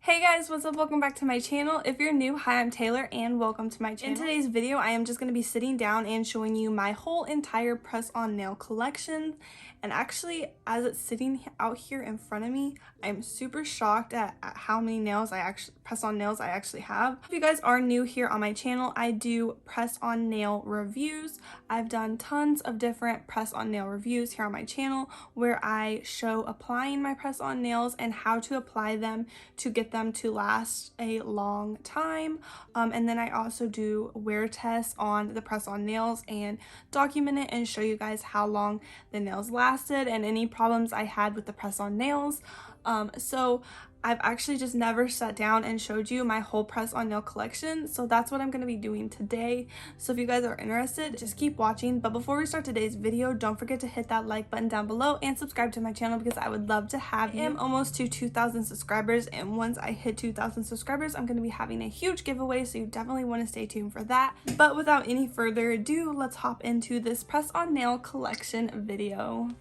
Hey guys, what's up? Welcome back to my channel. If you're new, hi, I'm Taylor and welcome to my channel. In today's video, I am just going to be sitting down and showing you my whole entire press-on nail collection. And actually, as it's sitting out here in front of me, I'm super shocked at how many press-on nails I actually have. If you guys are new here on my channel, I do press-on nail reviews. I've done tons of different press-on nail reviews here on my channel where I show applying my press-on nails and how to apply them to get them to last a long time. And then I also do wear tests on the press-on nails and document it and show you guys how long the nails lasted and any problems I had with the press-on nails. So I've actually just never sat down and showed you my whole press-on nail collection, so that's what I'm going to be doing today. So if you guys are interested, just keep watching. But before we start today's video, don't forget to hit that like button down below and subscribe to my channel because I would love to have you. I am almost to 2,000 subscribers, and once I hit 2,000 subscribers, I'm going to be having a huge giveaway, so you definitely want to stay tuned for that. But without any further ado, let's hop into this press-on nail collection video.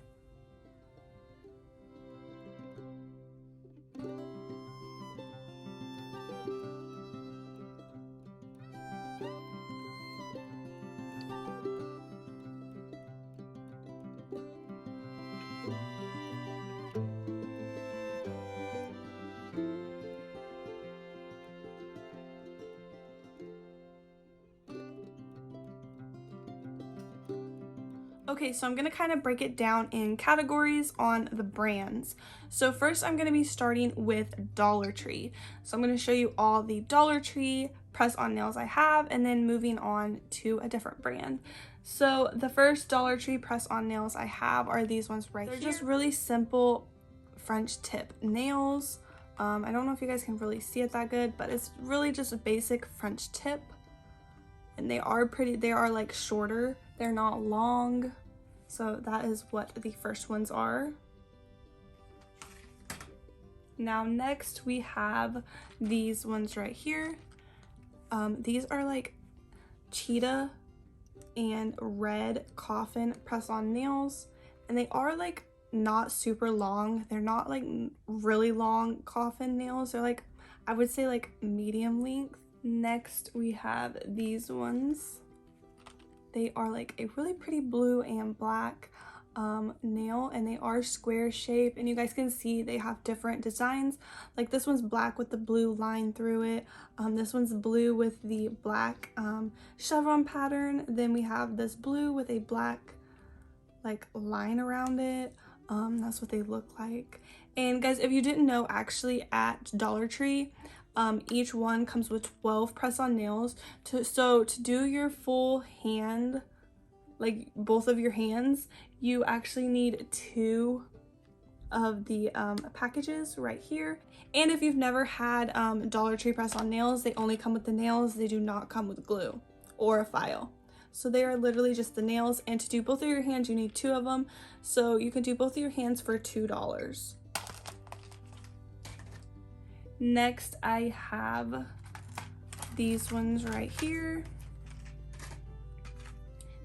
Okay, so I'm going to kind of break it down in categories on the brands. So first I'm going to be starting with Dollar Tree. So I'm going to show you all the Dollar Tree press-on nails I have and then moving on to a different brand. So the first Dollar Tree press-on nails I have are these ones right here. They're just really simple French tip nails. I don't know if you guys can really see it that good, but it's really just a basic French tip. And they are like shorter. They're not long. So that is what the first ones are. Now next we have these ones right here. These are like cheetah and red coffin press-on nails. And they are like not super long. They're not like really long coffin nails. They're like, I would say like medium length. Next we have these ones. They are like a really pretty blue and black nail, and they are square shape, and you guys can see they have different designs. Like this one's black with the blue line through it. This one's blue with the black chevron pattern. Then we have this blue with a black like line around it. That's what they look like. And guys, if you didn't know, actually at Dollar Tree, each one comes with 12 press-on nails. So to do your full hand, like both of your hands, you actually need 2 of the packages right here. And if you've never had Dollar Tree press-on nails, they only come with the nails. They do not come with glue or a file. So they are literally just the nails, and to do both of your hands you need 2 of them. So you can do both of your hands for $2. Next I have these ones right here.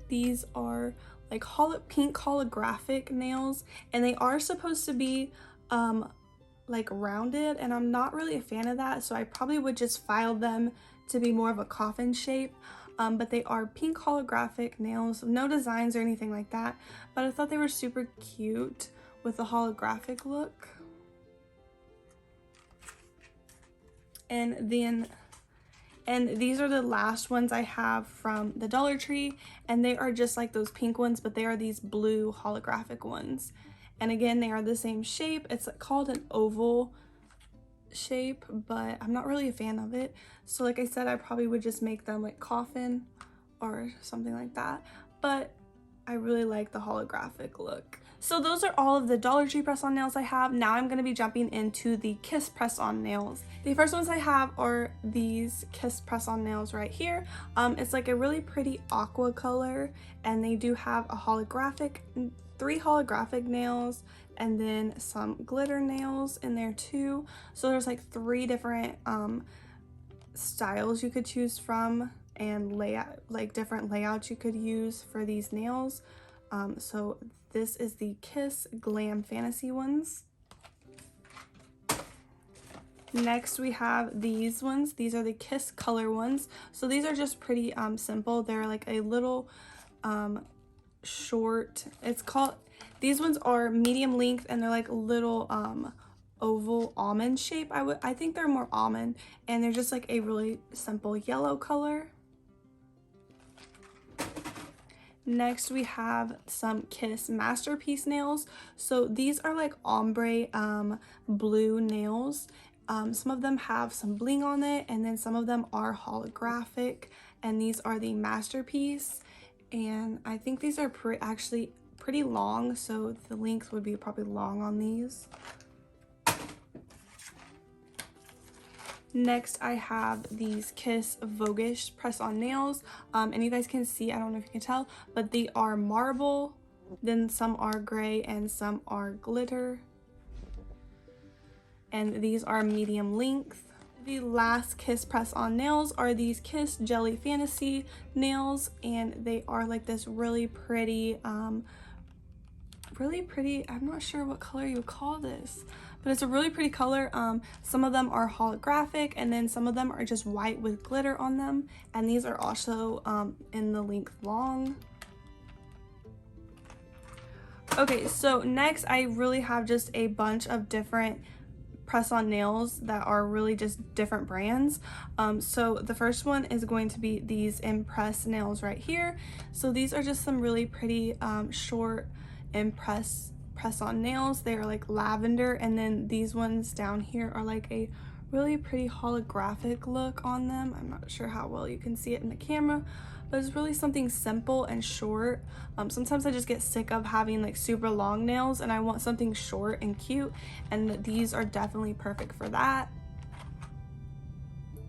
These are like pink holographic nails, and they are supposed to be like rounded, and I'm not really a fan of that, so I probably would just file them to be more of a coffin shape. But they are pink holographic nails, no designs or anything like that, but I thought they were super cute with the holographic look. And these are the last ones I have from the Dollar Tree, and they are just like those pink ones, but they are these blue holographic ones. And again, they are the same shape. It's called an oval shape, but I'm not really a fan of it. So like I said, I probably would just make them like coffin or something like that, but I really like the holographic look. So those are all of the Dollar Tree press-on nails I have. Now I'm going to be jumping into the Kiss press-on nails. The first ones I have are these Kiss press-on nails right here. It's like a really pretty aqua color, and they do have a 3 holographic nails and then some glitter nails in there too. So there's like 3 different styles you could choose from, and different layouts you could use for these nails. So this is the Kiss Glam Fantasy ones. Next we have these ones. These are the Kiss Color ones. So these are just pretty simple. They're like a little short. These ones are medium length and they're like little oval almond shape. I think they're more almond, and they're just like a really simple yellow color. Next we have some Kiss Masterpiece nails. So these are like ombre blue nails. Some of them have some bling on it, and then some of them are holographic, and these are the Masterpiece. And I think these are actually pretty long, so the length would be probably long on these. Next I have these Kiss Voguish press-on nails, and you guys can see, I don't know if you can tell, but they are marble, then some are gray and some are glitter, and these are medium length. The last Kiss press-on nails are these Kiss Jelly Fantasy nails, and they are like this really pretty, I'm not sure what color you would call this, but it's a really pretty color. Some of them are holographic, and then some of them are just white with glitter on them, and these are also in the length long. Okay, so next I really have just a bunch of different press-on nails that are really just different brands. So the first one is going to be these Impress nails right here. So these are just some really pretty short press-on nails. They are like lavender, and then these ones down here are like a really pretty holographic look on them. I'm not sure how well you can see it in the camera, but it's really something simple and short. Sometimes I just get sick of having like super long nails, and I want something short and cute, and these are definitely perfect for that.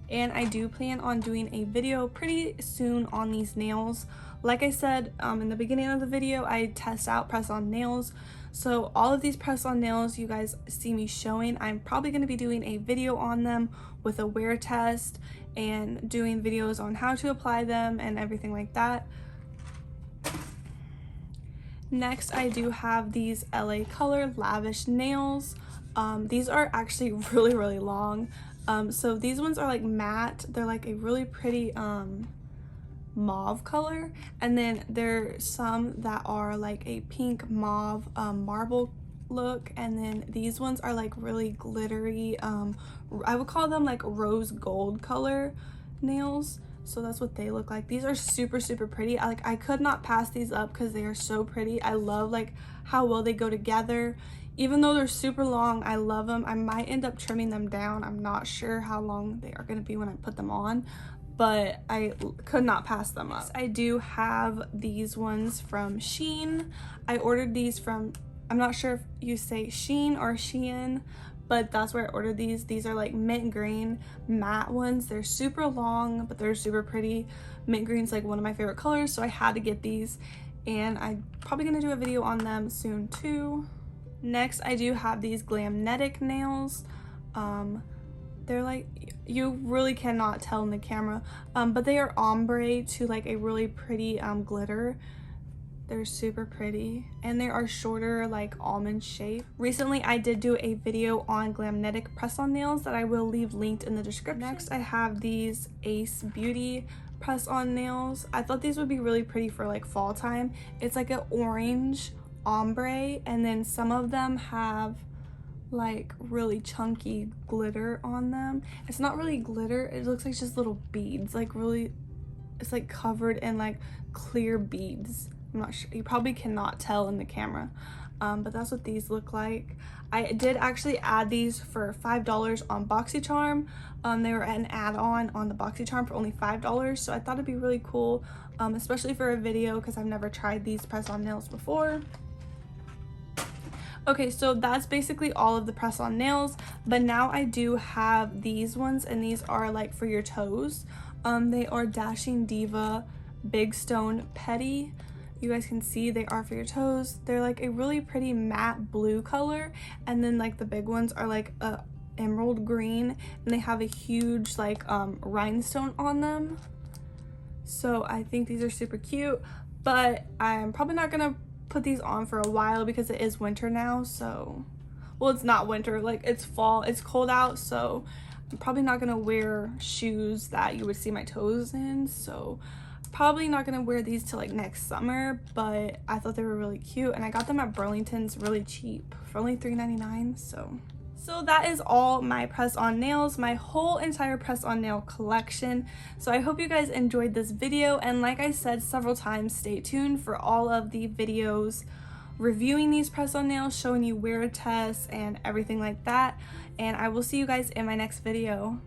And I do plan on doing a video pretty soon on these nails. Like I said in the beginning of the video, I test out press-on nails. So all of these press-on nails you guys see me showing, I'm probably going to be doing a video on them with a wear test and doing videos on how to apply them and everything like that. Next, I do have these LA Color Lavish nails. These are actually really long. So these ones are like matte. They're like a really pretty mauve color, and then there's some that are like a pink mauve marble look, and then these ones are like really glittery, I would call them like rose gold color nails. So that's what they look like. These are super pretty. I could not pass these up because they are so pretty. I love like how well they go together. Even though they're super long, I love them. I might end up trimming them down. I'm not sure how long they are going to be when I put them on, but I could not pass them up. I do have these ones from Shein. I ordered these from, I'm not sure if you say Shein or Shein, but that's where I ordered these. These are like mint green matte ones. They're super long, but they're super pretty. Mint green's like one of my favorite colors, so I had to get these, and I'm probably gonna do a video on them soon too. Next, I do have these Glamnetic nails. They're like, you really cannot tell in the camera, but they are ombre to like a really pretty glitter. They're super pretty, and they are shorter, like almond shape. Recently I did do a video on Glamnetic press-on nails that I will leave linked in the description. Next, I have these Ace Beauty press-on nails. I thought these would be really pretty for like fall time. It's like an orange ombre, and then some of them have like really chunky glitter on them. It's not really glitter, it looks like just little beads, like really, it's like covered in like clear beads. I'm not sure, you probably cannot tell in the camera, but that's what these look like. I did actually add these for $5 on BOXYCHARM. They were an add-on on the BOXYCHARM for only $5, so I thought it'd be really cool, especially for a video, because I've never tried these press-on nails before. Okay, so that's basically all of the press-on nails, but now I do have these ones, and these are like for your toes. They are Dashing Diva Big Stone Petty. You guys can see they are for your toes. They're like a really pretty matte blue color, and then like the big ones are like a emerald green, and they have a huge like rhinestone on them. So I think these are super cute, but I'm probably not gonna put these on for a while because it is winter now. So, well, it's not winter, like it's fall, it's cold out, so I'm probably not gonna wear shoes that you would see my toes in, so probably not gonna wear these till like next summer, but I thought they were really cute and I got them at Burlington's really cheap for only $3.99. So that is all my press-on nails, my whole entire press-on nail collection. So I hope you guys enjoyed this video, and like I said several times, stay tuned for all of the videos reviewing these press-on nails, showing you wear tests and everything like that, and I will see you guys in my next video.